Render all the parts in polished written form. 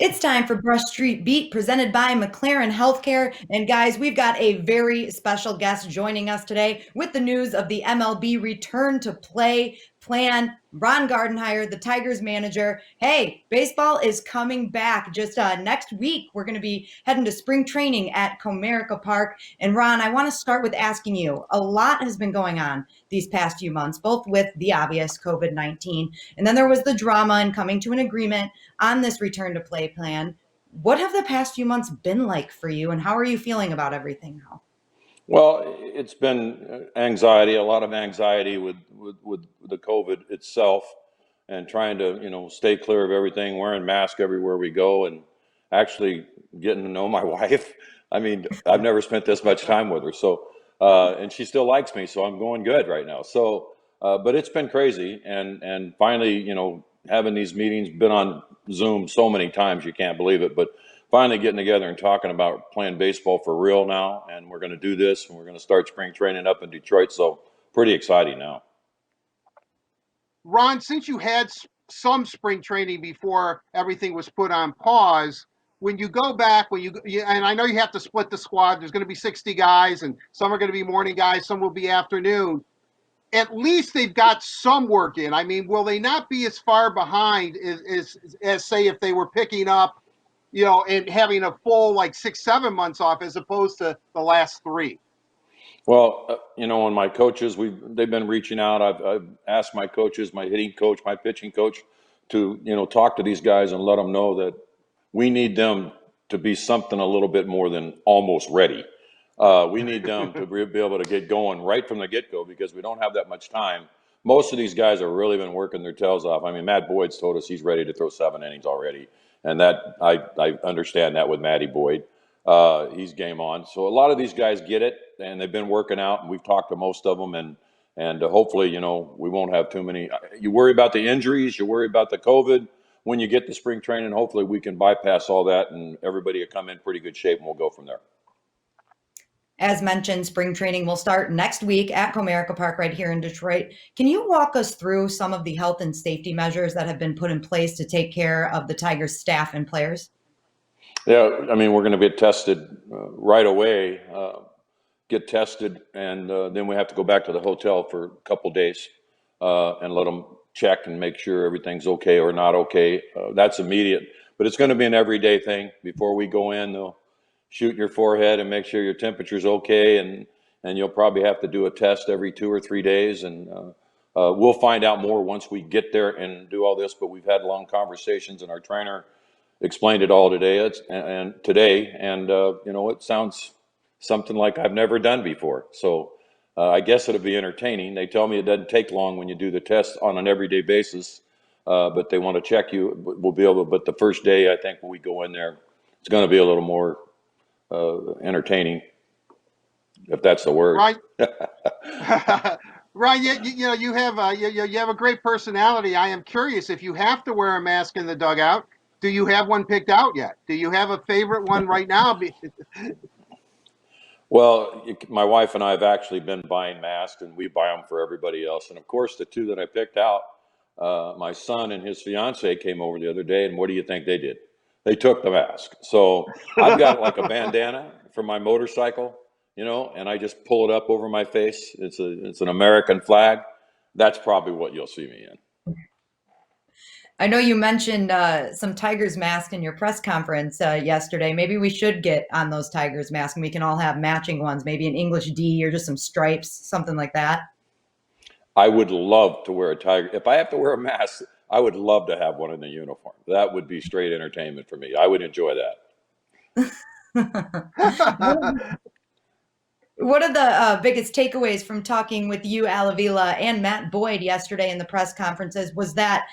It's time for Brush Street Beat presented by McLaren Healthcare. And guys, we've got a very special guest joining us today with the news of the MLB return to play plan. Ron Gardenhire, the Tigers manager. Hey, baseball is coming back. Just next week, we're going to be heading to spring training at Comerica Park. And Ron, I want to start with asking you, a lot has been going on these past few months, both with the obvious COVID-19, and then there was the drama and coming to an agreement on this return to play plan. What have the past few months been like for you, and how are you feeling about everything now? Well, it's been anxiety, a lot of anxiety with the COVID itself, and trying to stay clear of everything, wearing masks everywhere we go, and actually getting to know my wife. I mean, I've never spent this much time with her, so and she still likes me, so I'm going good right now. So, but it's been crazy, and finally, having these meetings, been on Zoom so many times you can't believe it, but finally getting together and talking about playing baseball for real now, and we're going to do this, and we're going to start spring training up in Detroit, so pretty exciting now. Ron, since you had some spring training before everything was put on pause, when you go back, and I know you have to split the squad, there's going to be 60 guys, and some are going to be morning guys, some will be afternoon. At least they've got some work in. I mean, will they not be as far behind as say, if they were picking up, and having a full 6-7 months off as opposed to the last 3? Well, and my coaches, they've been reaching out. I've asked my coaches, my hitting coach, my pitching coach, to talk to these guys and let them know that we need them to be something a little bit more than almost ready. We need them to be able to get going right from the get-go, because we don't have that much time. Most of these guys have really been working their tails off. I mean, Matt Boyd's told us he's ready to throw 7 innings already, and that I understand that with Matty Boyd. He's game on. So a lot of these guys get it, and they've been working out, and we've talked to most of them, and hopefully, we won't have too many. You worry about the injuries, you worry about the COVID. When you get to spring training, hopefully we can bypass all that, and everybody will come in pretty good shape, and we'll go from there. As mentioned, spring training will start next week at Comerica Park right here in Detroit. Can you walk us through some of the health and safety measures that have been put in place to take care of the Tigers staff and players? Yeah, I mean, we're going to get tested right away, get tested, and then we have to go back to the hotel for a couple days and let them check and make sure everything's okay or not okay. That's immediate, but it's going to be an everyday thing. Before we go in, they'll shoot your forehead and make sure your temperature's okay, and you'll probably have to do a test every 2 or 3 days, and we'll find out more once we get there and do all this, but we've had long conversations, and our trainer explained it all today. It sounds something like I've never done before. So I guess it'll be entertaining. They tell me it doesn't take long when you do the test on an everyday basis, but they want to check you. We'll be able to, but the first day, I think when we go in there, it's going to be a little more entertaining, if that's the word. Right. Ryan, you have a great personality. I am curious, if you have to wear a mask in the dugout, do you have one picked out yet? Do you have a favorite one right now? Well, my wife and I have actually been buying masks, and we buy them for everybody else. And of course, the 2 that I picked out, my son and his fiance came over the other day, and what do you think they did? They took the mask. So I've got like a bandana for my motorcycle, and I just pull it up over my face. It's an American flag. That's probably what you'll see me in. I know you mentioned some Tigers masks in your press conference yesterday. Maybe we should get on those Tigers masks, and we can all have matching ones, maybe an English D or just some stripes, something like that. I would love to wear a Tiger. If I have to wear a mask, I would love to have one in the uniform. That would be straight entertainment for me. I would enjoy that. What are the biggest takeaways from talking with you, Alavila, and Matt Boyd yesterday in the press conferences was that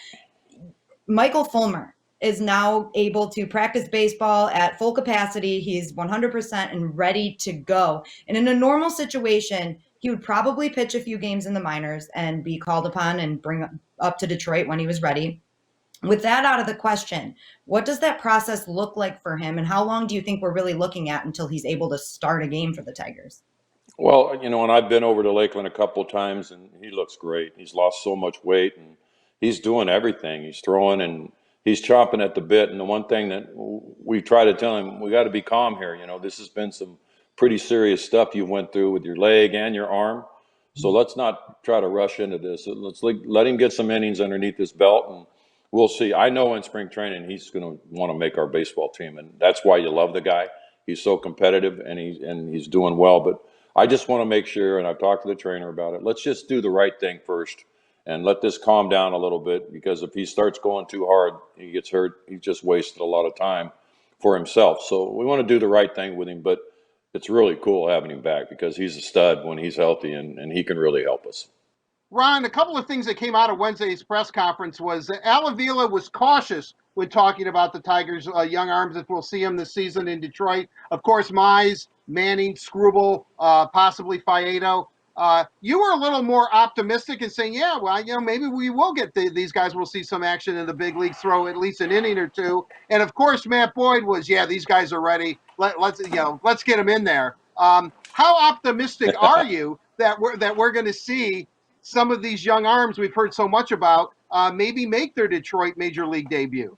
Michael Fulmer is now able to practice baseball at full capacity. He's 100% and ready to go. And in a normal situation, he would probably pitch a few games in the minors and be called upon and bring up to Detroit when he was ready. With that out of the question, what does that process look like for him, and how long do you think we're really looking at until he's able to start a game for the Tigers? Well, and I've been over to Lakeland a couple of times, and he looks great. He's lost so much weight, and he's doing everything. He's throwing, and he's chomping at the bit. And the one thing that we try to tell him, we got to be calm here. You know, this has been some pretty serious stuff you went through with your leg and your arm. So let's not try to rush into this. Let's let him get some innings underneath his belt, and we'll see. I know in spring training he's going to want to make our baseball team, and that's why you love the guy. He's so competitive, and he's doing well. But I just want to make sure, and I've talked to the trainer about it, let's just do the right thing first and let this calm down a little bit, because if he starts going too hard, he gets hurt. He's just wasted a lot of time for himself. So we want to do the right thing with him, but it's really cool having him back because he's a stud when he's healthy, and he can really help us. Ron, a couple of things that came out of Wednesday's press conference was that Al Avila was cautious when talking about the Tigers' young arms, if we'll see him this season in Detroit. Of course, Mize, Manning, Struble, possibly Faedo. You were a little more optimistic in saying, yeah, well, maybe we will get these guys will see some action in the big leagues, throw at least an inning or two. And of course, Matt Boyd was, yeah, these guys are ready. Let's get them in there. How optimistic are you that we're going to see some of these young arms we've heard so much about maybe make their Detroit major league debut?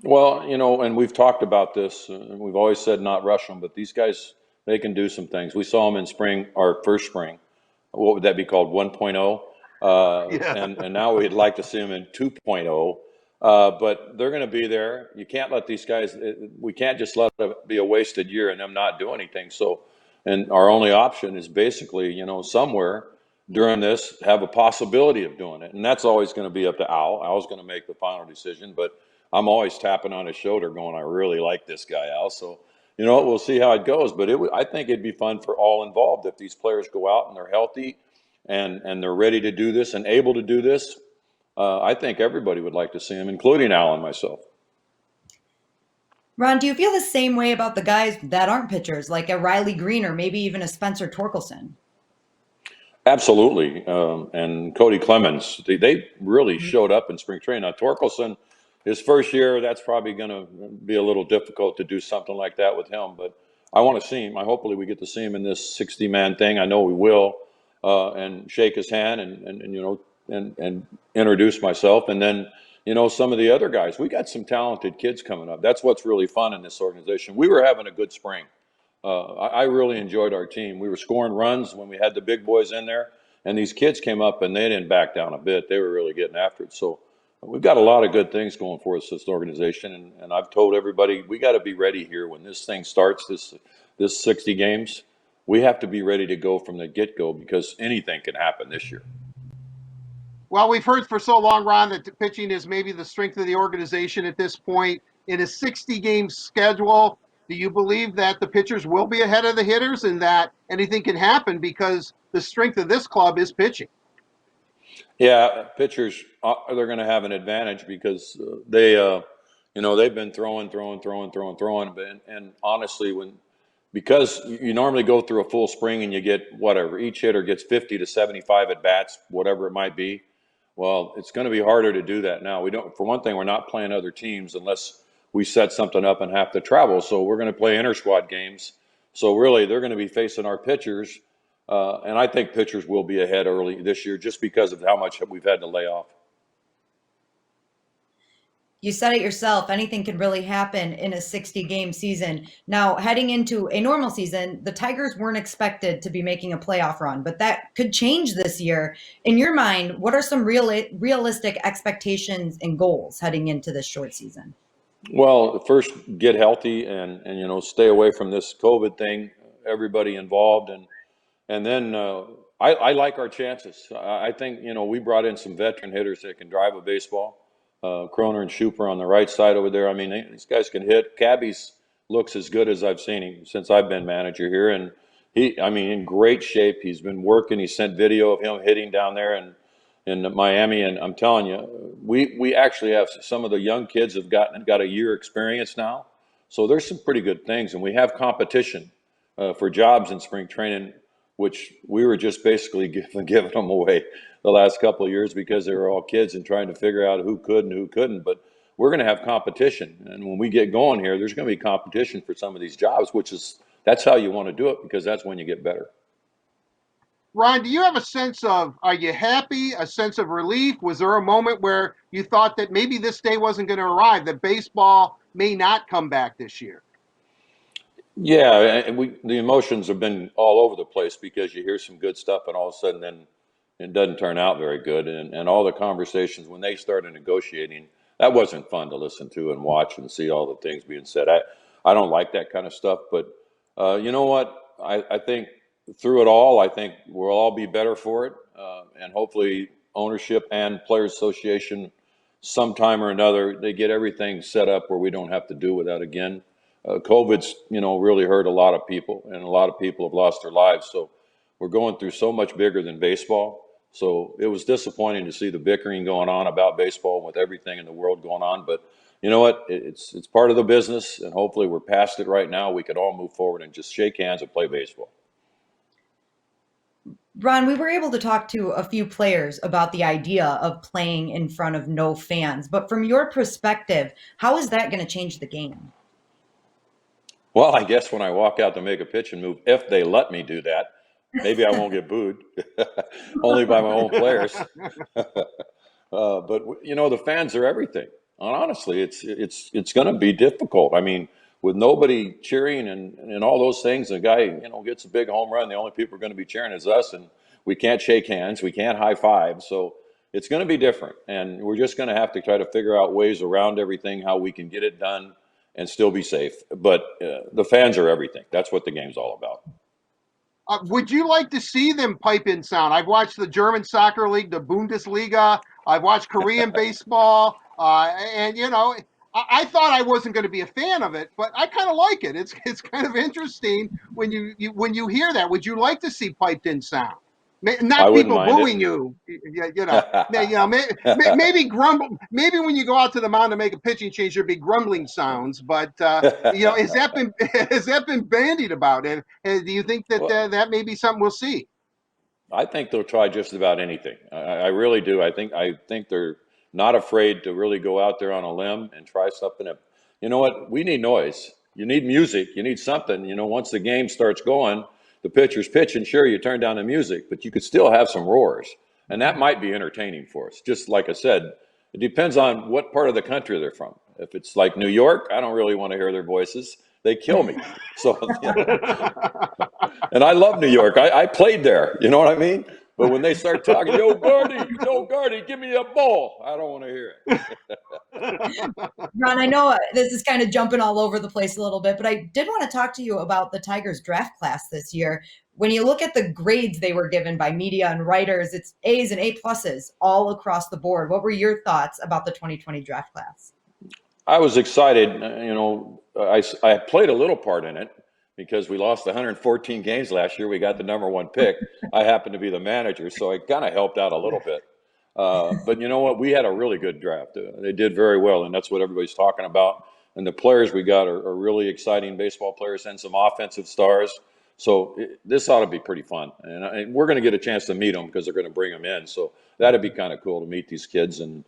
Well, and we've talked about this. We've always said not rush them, but these guys, they can do some things. We saw them in spring, our first spring. What would that be called? 1.0. Yeah. And now we'd like to see them in 2.0. But they're going to be there. You can't let these guys, we can't just let it be a wasted year and them not do anything. So, and our only option is basically, somewhere during this have a possibility of doing it. And that's always going to be up to Al. Al's going to make the final decision, but I'm always tapping on his shoulder going, I really like this guy, Al. So, we'll see how it goes. But I think it'd be fun for all involved if these players go out and they're healthy and they're ready to do this and able to do this. I think everybody would like to see him, including Al and myself. Ron, do you feel the same way about the guys that aren't pitchers, like a Riley Green or maybe even a Spencer Torkelson? Absolutely. And Cody Clemens, they really showed up in spring training. Now, Torkelson, his first year, that's probably going to be a little difficult to do something like that with him. But I want to see him. Hopefully we get to see him in this 60-man thing. I know we will, and shake his hand and introduce myself. And then, some of the other guys. We got some talented kids coming up. That's what's really fun in this organization. We were having a good spring. I really enjoyed our team. We were scoring runs when we had the big boys in there, and these kids came up and they didn't back down a bit. They were really getting after it. So we've got a lot of good things going for us, this organization. And I've told everybody, we got to be ready here when this thing starts, this 60 games. We have to be ready to go from the get-go because anything can happen this year. Well, we've heard for so long, Ron, that pitching is maybe the strength of the organization at this point. In a 60-game schedule, do you believe that the pitchers will be ahead of the hitters and that anything can happen because the strength of this club is pitching? Yeah, pitchers, they're going to have an advantage because they've been throwing. And honestly, because you normally go through a full spring and you get whatever, each hitter gets 50 to 75 at bats, whatever it might be. Well, it's going to be harder to do that now. For one thing, we're not playing other teams unless we set something up and have to travel. So we're going to play inter-squad games. So really, they're going to be facing our pitchers. And I think pitchers will be ahead early this year just because of how much we've had to lay off. You said it yourself, anything can really happen in a 60-game season. Now, heading into a normal season, the Tigers weren't expected to be making a playoff run, but that could change this year. In your mind, what are some realistic expectations and goals heading into this short season? Well, first, get healthy and stay away from this COVID thing, everybody involved. And then I like our chances. I think, we brought in some veteran hitters that can drive a baseball. Kroner and Schuper on the right side over there. I mean, these guys can hit. Cabby's looks as good as I've seen him since I've been manager here. And in great shape. He's been working. He sent video of him hitting down there in Miami. And I'm telling you, we actually have some of the young kids have got a year experience now. So there's some pretty good things. And we have competition for jobs in spring training, which we were just basically giving them away the last couple of years because they were all kids and trying to figure out who could and who couldn't. But we're going to have competition. And when we get going here, there's going to be competition for some of these jobs, that's how you want to do it because that's when you get better. Ron, do you have a sense of, are you happy, a sense of relief? Was there a moment where you thought that maybe this day wasn't going to arrive, that baseball may not come back this year? Yeah, and the emotions have been all over the place because you hear some good stuff and all of a sudden then it doesn't turn out very good. And all the conversations when they started negotiating, that wasn't fun to listen to and watch and see all the things being said. I don't like that kind of stuff, but you know what? I think through it all, I think we'll all be better for it. And hopefully ownership and Players Association sometime or another, they get everything set up where we don't have to do with that again. COVID's, really hurt a lot of people, and a lot of people have lost their lives. So we're going through so much bigger than baseball. So it was disappointing to see the bickering going on about baseball with everything in the world going on. But you know what? It's part of the business, and hopefully we're past it right now. We could all move forward and just shake hands and play baseball. Ron, we were able to talk to a few players about the idea of playing in front of no fans. But from your perspective, how is that going to change the game? Well, I guess when I walk out to make a pitch and move, if they let me do that, maybe I won't get booed, only by my own players. But the fans are everything. And honestly, it's going to be difficult. I mean, with nobody cheering and all those things, the guy gets a big home run. The only people who are going to be cheering is us, and we can't shake hands, we can't high five. So it's going to be different, and we're just going to have to try to figure out ways around everything, how we can get it done and still be safe. But the fans are everything. That's what the game's all about. Would you like to see them pipe in sound? I've watched the German soccer league, the Bundesliga. I've watched Korean baseball, and I thought I wasn't going to be a fan of it, but I kind of like it. It's kind of interesting when you hear that. Would you like to see piped in sound? Not people booing you, maybe grumble. Maybe when you go out to the mound to make a pitching change, there'd be grumbling sounds. But has that been bandied about? And do you think that that may be something we'll see? I think they'll try just about anything. I really do. I think they're not afraid to really go out there on a limb and try something. You know what? We need noise. You need music. You need something. Once the game starts going, the pitcher's pitching. Sure, you turn down the music, but you could still have some roars, and that might be entertaining for us. Just like I said, it depends on what part of the country they're from. If it's like New York, I don't really want to hear their voices. They kill me. So, and I love New York. I played there. You know what I mean? But when they start talking, yo, Gardy, give me a ball. I don't want to hear it. Ron, I know this is kind of jumping all over the place a little bit, but I did want to talk to you about the Tigers draft class this year. When you look at the grades they were given by media and writers, it's A's and A pluses all across the board. What were your thoughts about the 2020 draft class? I was excited. I played a little part in it because we lost 114 games last year. We got the number one pick. I happened to be the manager, so I kind of helped out a little bit. But you know what? We had a really good draft. They did very well, and that's what everybody's talking about. And the players we got are really exciting baseball players and some offensive stars. So this ought to be pretty fun. And we're going to get a chance to meet them because they're going to bring them in. So that'd be kind of cool to meet these kids. And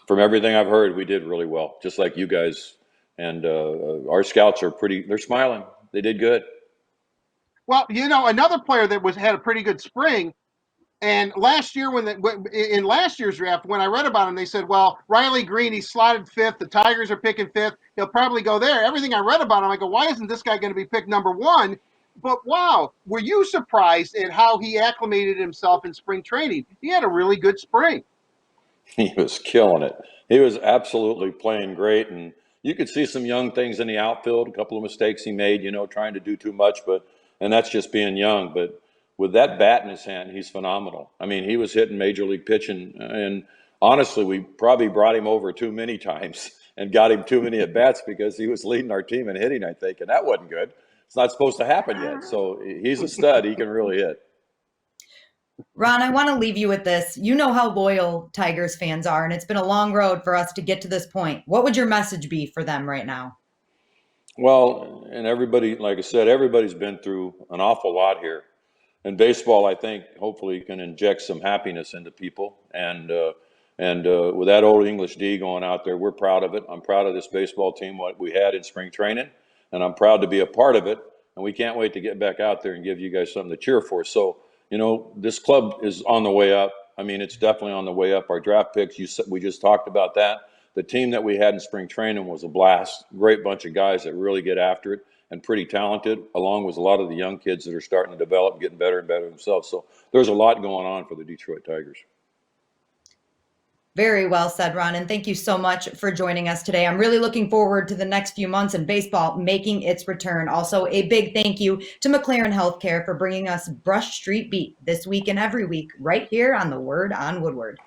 from everything I've heard, we did really well, just like you guys. And our scouts are they're smiling. They did good. Well, another player that had a pretty good spring, and last year in last year's draft, when I read about him, they said, well, Riley Green, he's slotted fifth. The Tigers are picking fifth. He'll probably go there. Everything I read about him, I go, why isn't this guy going to be picked number one? But wow, were you surprised at how he acclimated himself in spring training? He had a really good spring. He was killing it. He was absolutely playing great, and you could see some young things in the outfield, a couple of mistakes he made, trying to do too much, and that's just being young. But with that bat in his hand, he's phenomenal. I mean, he was hitting major league pitching, and honestly, we probably brought him over too many times and got him too many at-bats because he was leading our team in hitting, I think, and that wasn't good. It's not supposed to happen yet. So he's a stud. He can really hit. Ron, I want to leave you with this. You know how loyal Tigers fans are, and it's been a long road for us to get to this point. What would your message be for them right now? Well, and everybody, like I said, everybody's been through an awful lot here. And baseball, I think, hopefully can inject some happiness into people. And with that old English D going out there, we're proud of it. I'm proud of this baseball team, what we had in spring training, and I'm proud to be a part of it. And we can't wait to get back out there and give you guys something to cheer for. So, this club is on the way up. I mean, it's definitely on the way up. Our draft picks, we just talked about that. The team that we had in spring training was a blast. Great bunch of guys that really get after it and pretty talented, along with a lot of the young kids that are starting to develop, getting better and better themselves. So there's a lot going on for the Detroit Tigers. Very well said, Ron, and thank you so much for joining us today. I'm really looking forward to the next few months in baseball making its return. Also, a big thank you to McLaren Healthcare for bringing us Brush Street Beat this week and every week right here on The Word on Woodward.